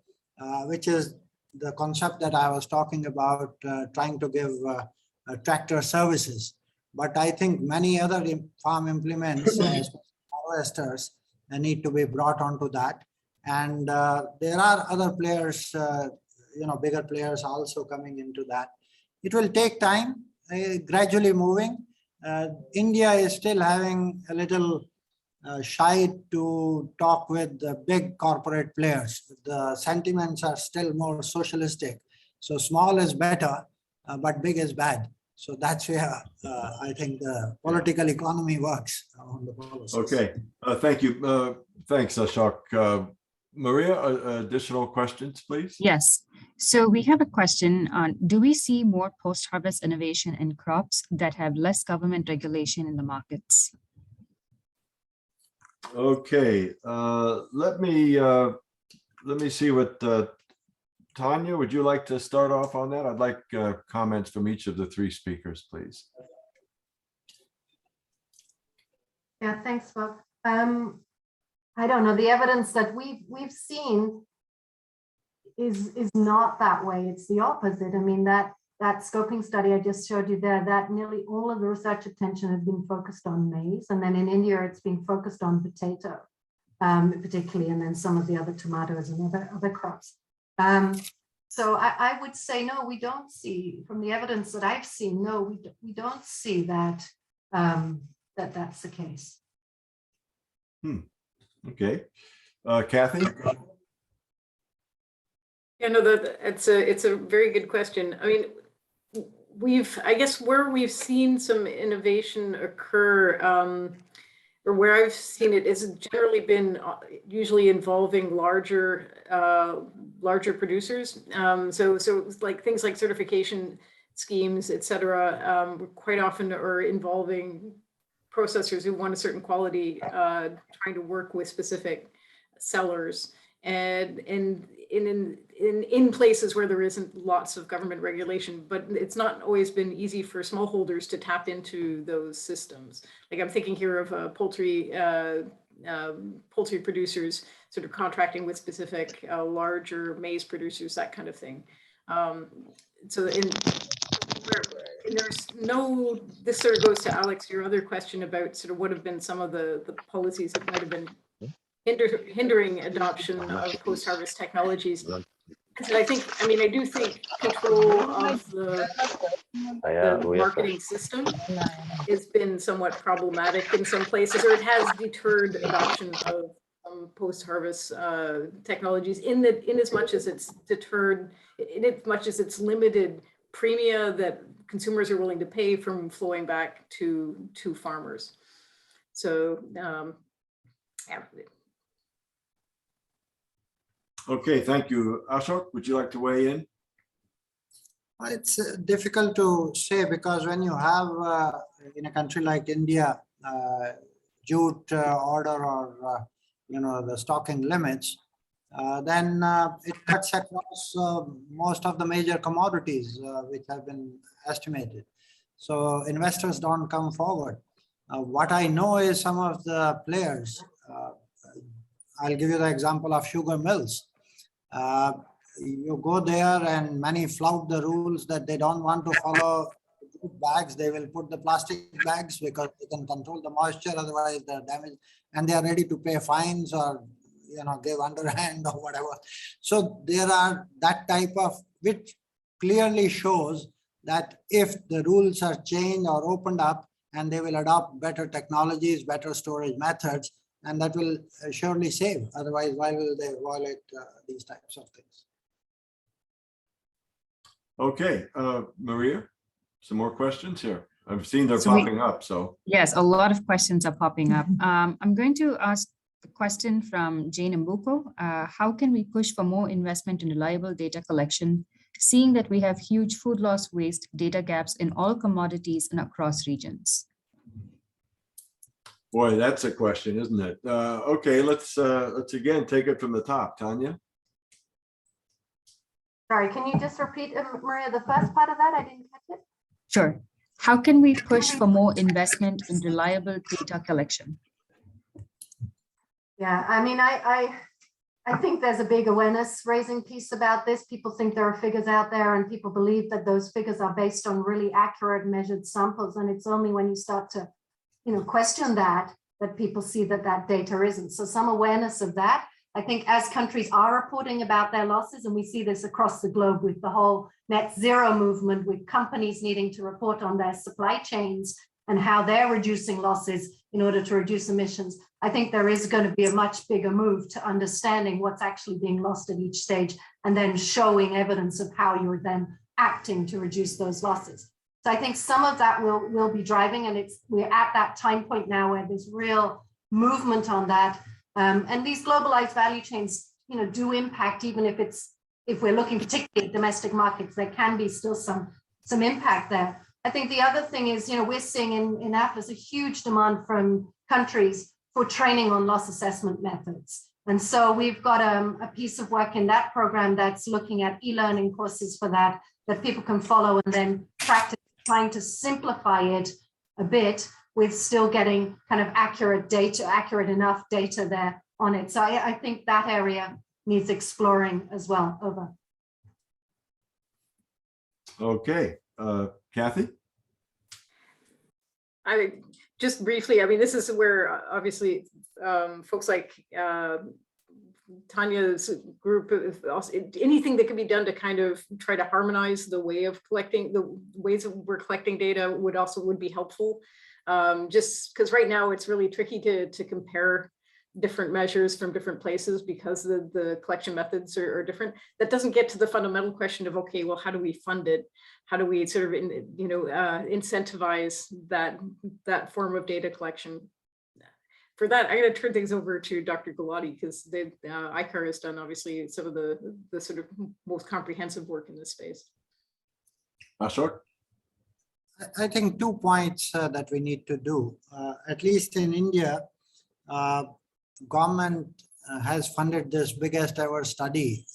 which is the concept that I was talking about, trying to give tractor services. But I think many other farm implements, harvesters, need to be brought onto that. And there are other players, bigger players also coming into that. It will take time, gradually moving. India is still having a little shy to talk with the big corporate players. The sentiments are still more socialistic. So small is better, but big is bad. So that's where I think the political economy works on the policies. Okay, thank you. Thanks, Ashok. Maria, additional questions, please? Yes. So we have a question on, do we see more post-harvest innovation in crops that have less government regulation in the markets? Okay, let me see what Tanya, would you like to start off on that? I'd like comments from each of the 3 speakers, please. Yeah, thanks, Bob. I don't know, the evidence that we've seen is not that way. It's the opposite. I mean, that that scoping study I just showed you there, that nearly all of the research attention has been focused on maize. And then in India, it's been focused on potato, particularly, and then some of the other tomatoes and other crops. So I would say, no, we don't see, from the evidence that I've seen, no, we don't see that, that's the case. Okay. Kathy? Yeah, no, it's a very good question. I mean, I guess where we've seen some innovation occur, or where I've seen it, is generally been usually involving larger producers. So like things like certification schemes, et cetera, quite often are involving processors who want a certain quality, trying to work with specific sellers, and in places where there isn't lots of government regulation, but it's not always been easy for smallholders to tap into those systems. Like I'm thinking here of poultry producers sort of contracting with specific larger maize producers, that kind of thing. This sort of goes to Alex, your other question about sort of what have been some of the policies that might have been hindering adoption of post-harvest technologies. And I do think control of the marketing system has been somewhat problematic in some places, or it has deterred adoption of post-harvest technologies in as much as it's limited premia that consumers are willing to pay from flowing back to farmers. So, yeah. Okay, thank you. Ashok, would you like to weigh in? It's difficult to say, because when you have in a country like India, jute order or the stocking limits, then it cuts across most of the major commodities which have been estimated. So investors don't come forward. What I know is some of the players, I'll give you the example of sugar mills. You go there and many flout the rules that they don't want to follow bags. They will put the plastic bags because they can control the moisture, otherwise they're damaged, and they are ready to pay fines or give underhand or whatever. So there are that type of, which clearly shows that if the rules are changed or opened up, and they will adopt better technologies, better storage methods, and that will surely save. Otherwise, why will they violate these types of things? Okay, Maria, some more questions here. I've seen they're popping up, so. Yes, a lot of questions are popping up. I'm going to ask the question from Jane Mbuko. How can we push for more investment in reliable data collection, seeing that we have huge food loss waste data gaps in all commodities and across regions? Boy, that's a question, isn't it? Okay, let's again take it from the top. Tanya? Sorry, can you just repeat, Maria, the first part of that? I didn't catch it. Sure. How can we push for more investment in reliable data collection? Yeah, I think there's a big awareness raising piece about this. People think there are figures out there, and people believe that those figures are based on really accurate measured samples. And it's only when you start to question that people see that data isn't. So some awareness of that. I think as countries are reporting about their losses, and we see this across the globe with the whole net zero movement, with companies needing to report on their supply chains and how they're reducing losses in order to reduce emissions, I think there is going to be a much bigger move to understanding what's actually being lost at each stage, and then showing evidence of how you're then acting to reduce those losses. So I think some of that will be driving, and we're at that time point now where there's real movement on that. And these globalized value chains, do impact, even if we're looking particularly at domestic markets, there can be still some impact there. I think the other thing is, we're seeing in AFLIS a huge demand from countries for training on loss assessment methods. And so we've got a piece of work in that program that's looking at e-learning courses for that people can follow and then practice, trying to simplify it a bit with still getting kind of accurate enough data there on it. So I think that area needs exploring as well. Over. Okay, Kathy? I just briefly, I mean, this is where obviously folks like Tanya's group, also, anything that can be done to kind of try to harmonize the way of collecting, the ways that we're collecting data would be helpful. Just because right now it's really tricky to compare different measures from different places because the collection methods are different. That doesn't get to the fundamental question of, okay, well, how do we fund it? How do we sort of, incentivize that form of data collection? For that, I'm going to turn things over to Dr. Gulati because ICRIER has done obviously some of the sort of most comprehensive work in this space. Ashok? I think 2 points that we need to do. At least in India, government has funded this biggest ever study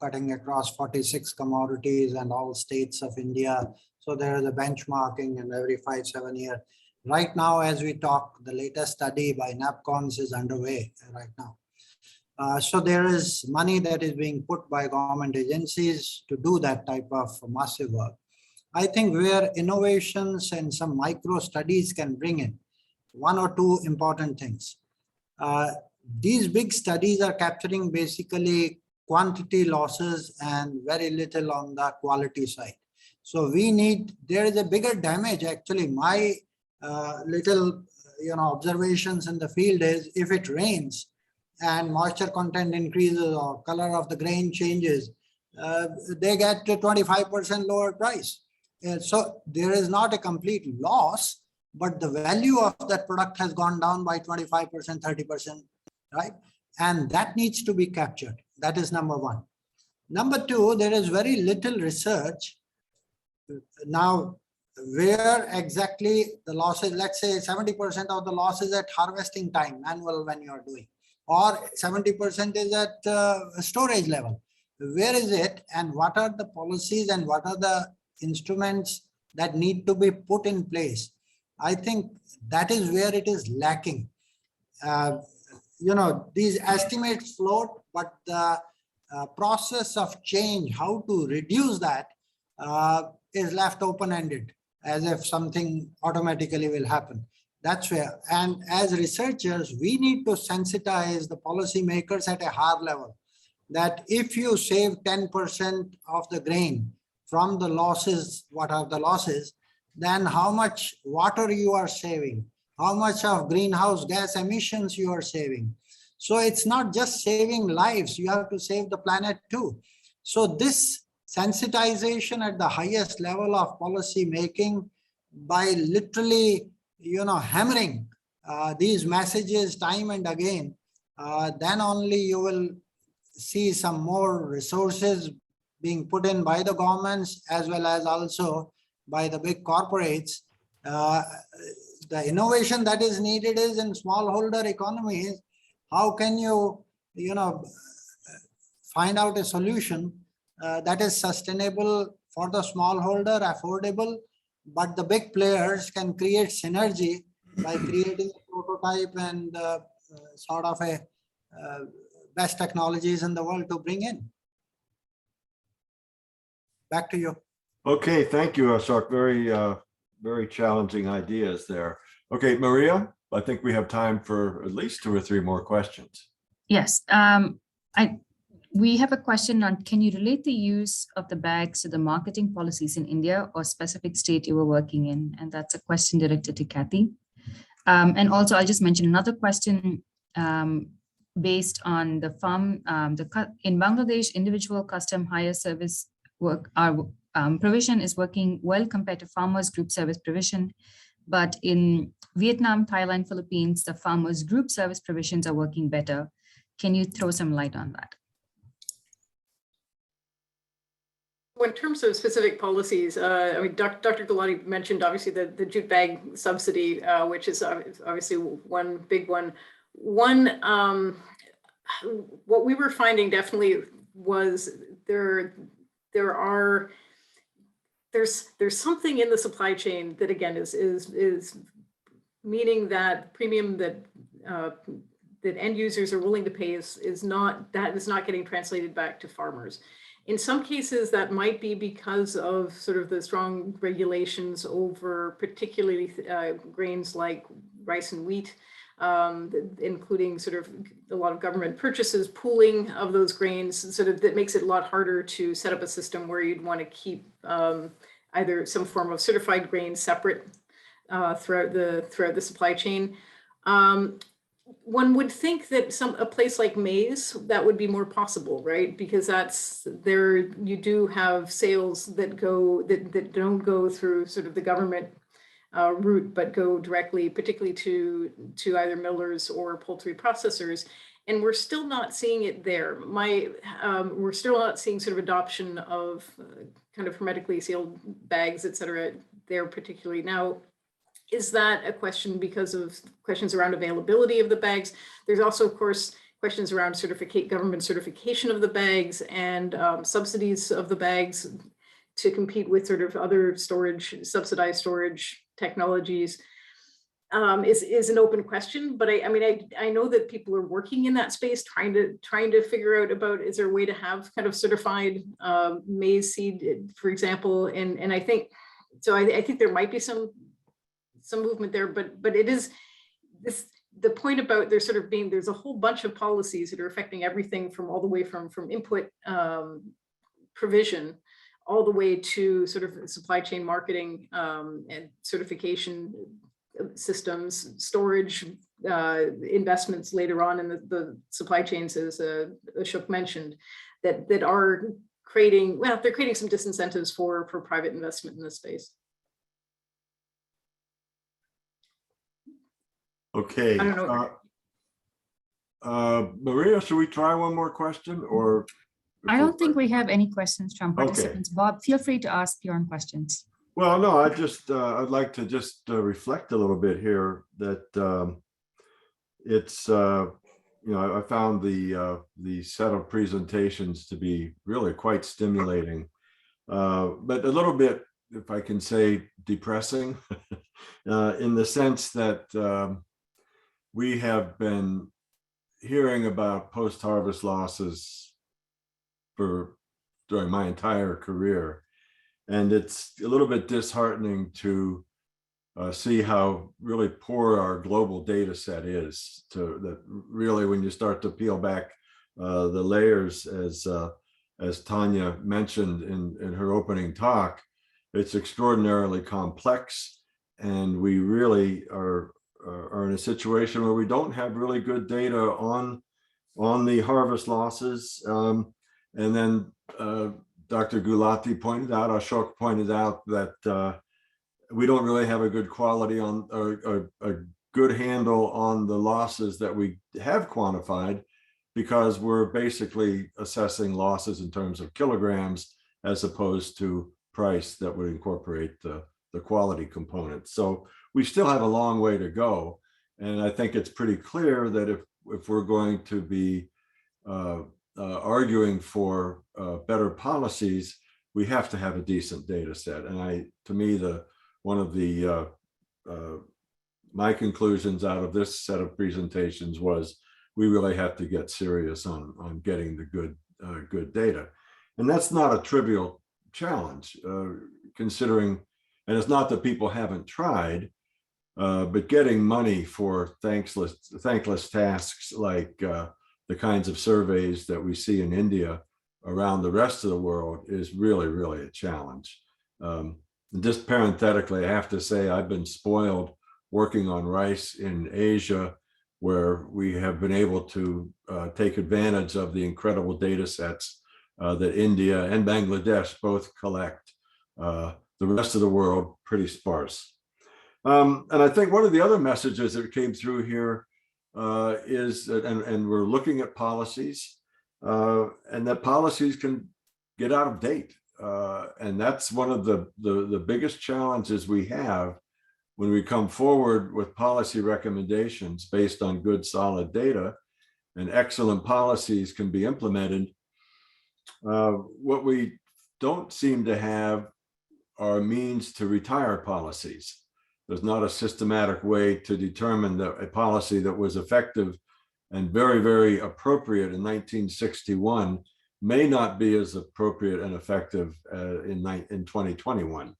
cutting across 46 commodities and all states of India. So there is a benchmarking and every 5-7 years. Right now, as we talk, the latest study by NAPCONS is underway right now. So there is money that is being put by government agencies to do that type of massive work. I think where innovations and some micro studies can bring in 1 or 2 important things. These big studies are capturing basically quantity losses and very little on the quality side. So there is a bigger damage. Actually, my little observations in the field is if it rains and moisture content increases or color of the grain changes, they get to 25% lower price. So there is not a complete loss, but the value of that product has gone down by 25%, 30%, right? And that needs to be captured. That is number 1. Number 2, there is very little research. Now, where exactly the losses, let's say 70% of the losses at harvesting time, manual when you are doing, or 70% is at storage level. Where is it and what are the policies and what are the instruments that need to be put in place? I think that is where it is lacking. These estimates float, but the process of change, how to reduce that is left open-ended as if something automatically will happen. That's where, and as researchers, we need to sensitize the policymakers at a higher level that if you save 10% of the grain from the losses, what are the losses, then how much water you are saving, how much of greenhouse gas emissions you are saving. So it's not just saving lives, you have to save the planet too. So this sensitization at the highest level of policy making by literally, hammering these messages time and again, then only you will see some more resources being put in by the governments as well as also by the big corporates. The innovation that is needed is in smallholder economies. How can you, find out a solution that is sustainable for the smallholder, affordable, but the big players can create synergy by creating a prototype and sort of a best technologies in the world to bring in. Back to you. Okay, thank you, Ashok. Very challenging ideas there. Okay, Maria, I think we have time for at least 2 or 3 more questions. Yes, we have a question on, can you relate the use of the bags to the marketing policies in India or specific state you were working in? And that's a question directed to Kathy. And also I'll just mention another question based on the farm, in Bangladesh, individual custom hire service work, provision is working well compared to farmers group service provision. But in Vietnam, Thailand, Philippines, the farmers group service provisions are working better. Can you throw some light on that? Well, in terms of specific policies, I mean, Dr. Gulati mentioned obviously the jute bag subsidy, which is obviously one big one. What we were finding definitely was there's something in the supply chain that again is meaning that premium that end users are willing to pay is not getting translated back to farmers. In some cases, that might be because of sort of the strong regulations over particularly grains like rice and wheat, including sort of a lot of government purchases, pooling of those grains, sort of that makes it a lot harder to set up a system where you'd want to keep either some form of certified grain separate throughout the supply chain. One would think that a place like maize, that would be more possible, right? Because that's there, you do have sales that don't go through sort of the government route, but go directly, particularly to either millers or poultry processors. And we're still not seeing it there. We're still not seeing sort of adoption of kind of hermetically sealed bags, et cetera, there particularly. Now, is that a question because of questions around availability of the bags? There's also, of course, questions around government certification of the bags and subsidies of the bags to compete with sort of other subsidized storage technologies. Is an open question, but I know that people are working in that space, trying to figure out about, is there a way to have kind of certified maize seed, for example, and I think so. I think there might be some movement there, but it is the point about there's a whole bunch of policies that are affecting everything from all the way from input provision all the way to sort of supply chain marketing and certification systems, storage investments later on in the supply chains, as Ashok mentioned, that are creating, well, they're creating some disincentives for private investment in this space. Okay. I don't know. Maria, should we try one more question, or? I don't think we have any questions from participants. Okay. Bob, feel free to ask your own questions. Well, no, I'd like to just reflect a little bit here that it's, I found the set of presentations to be really quite stimulating, but a little bit, if I can say, depressing in the sense that we have been hearing about post-harvest losses during my entire career. And it's a little bit disheartening to see how really poor our global data set is. That really, when you start to peel back the layers, as Tanya mentioned in her opening talk, it's extraordinarily complex, and we really are in a situation where we don't have really good data on the harvest losses. And then Dr. Gulati pointed out, Ashok pointed out that we don't really have a good quality on or a good handle on the losses that we have quantified, because we're basically assessing losses in terms of kilograms as opposed to price that would incorporate the quality component. So we still have a long way to go. And I think it's pretty clear that if we're going to be arguing for better policies, we have to have a decent data set. And to me, one of the my conclusions out of this set of presentations was we really have to get serious on getting the good data. And that's not a trivial challenge, considering, and it's not that people haven't tried, but getting money for thankless tasks like the kinds of surveys that we see in India around the rest of the world is really, really a challenge. Just parenthetically, I have to say I've been spoiled working on rice in Asia, where we have been able to take advantage of the incredible data sets that India and Bangladesh both collect. The rest of the world, pretty sparse. And I think one of the other messages that came through here is, and we're looking at policies, and that policies can get out of date. And that's one of the biggest challenges we have when we come forward with policy recommendations based on good, solid data, and excellent policies can be implemented. What we don't seem to have are means to retire policies. There's not a systematic way to determine that a policy that was effective and very, very appropriate in 1961 may not be as appropriate and effective in 2021.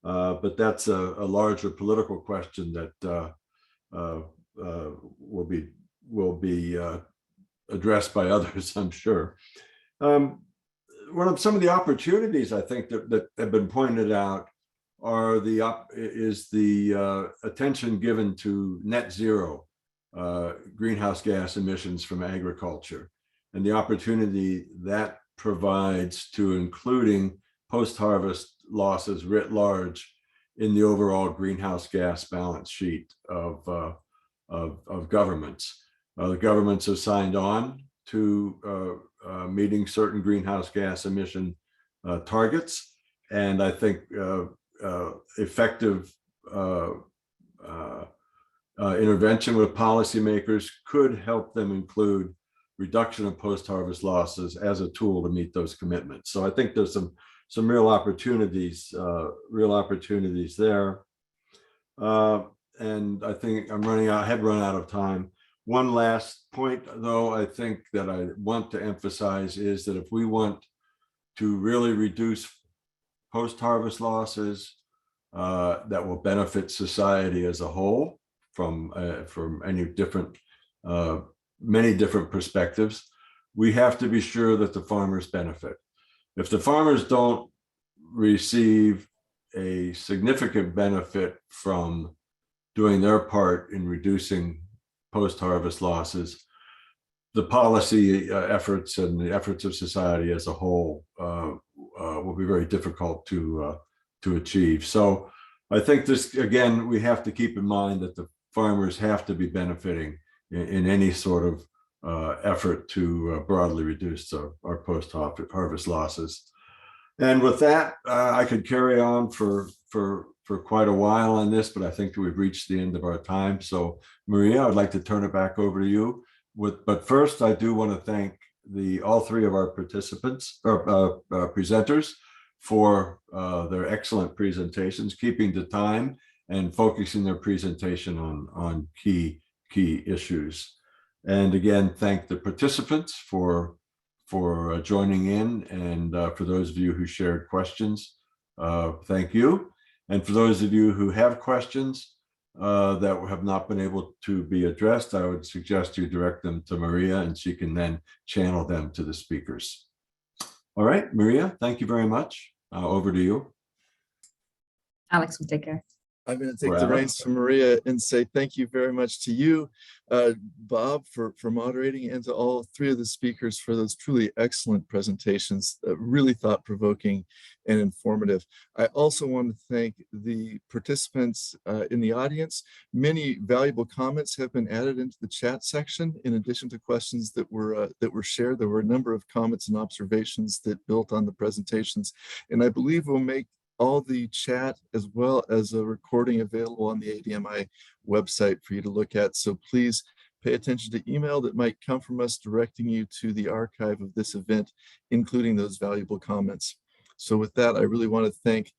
But that's a larger political question that will be addressed by others, I'm sure. Some of the opportunities I think that have been pointed out are the attention given to net zero greenhouse gas emissions from agriculture, and the opportunity that provides to including post-harvest losses writ large in the overall greenhouse gas balance sheet of governments. The governments have signed on to meeting certain greenhouse gas emission targets, and I think effective intervention with policymakers could help them include reduction of post-harvest losses as a tool to meet those commitments. So I think there's some real opportunities there. And I think I have run out of time. One last point, though, I think that I want to emphasize is that if we want to really reduce post-harvest losses that will benefit society as a whole from many different perspectives, we have to be sure that the farmers benefit. If the farmers don't receive a significant benefit from doing their part in reducing post-harvest losses, the policy efforts and the efforts of society as a whole will be very difficult to achieve. So I think this, again, we have to keep in mind that the farmers have to be benefiting in any sort of effort to broadly reduce our post-harvest losses. And with that, I could carry on for quite a while on this, but I think we've reached the end of our time. So Maria, I'd like to turn it back over to you. But first, I do want to thank all three of our participants or presenters for their excellent presentations, keeping the time and focusing their presentation on key issues. And again, thank the participants for joining in, and for those of you who shared questions, thank you. And for those of you who have questions that have not been able to be addressed, I would suggest you direct them to Maria, and she can then channel them to the speakers. All right, Maria, thank you very much. Over to you. Alex will take care. I'm going to take the reins from Maria and say thank you very much to you, Bob, for moderating, and to all three of the speakers for those truly excellent presentations, really thought-provoking and informative. I also want to thank the participants in the audience. Many valuable comments have been added into the chat section. In addition to questions that were shared, there were a number of comments and observations that built on the presentations, and I believe we'll make all the chat as well as a recording available on the ADMI website for you to look at. So please pay attention to email that might come from us directing you to the archive of this event, including those valuable comments. So with that, I really want to thank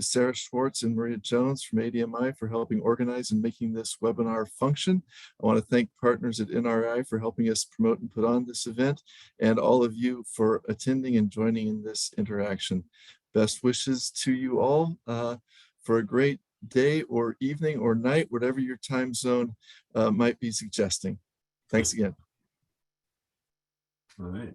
Sarah Schwartz and Maria Jones from ADMI for helping organize and making this webinar function. I want to thank partners at NRI for helping us promote and put on this event, and all of you for attending and joining in this interaction. Best wishes to you all for a great day or evening or night, whatever your time zone might be suggesting. Thanks again. All right.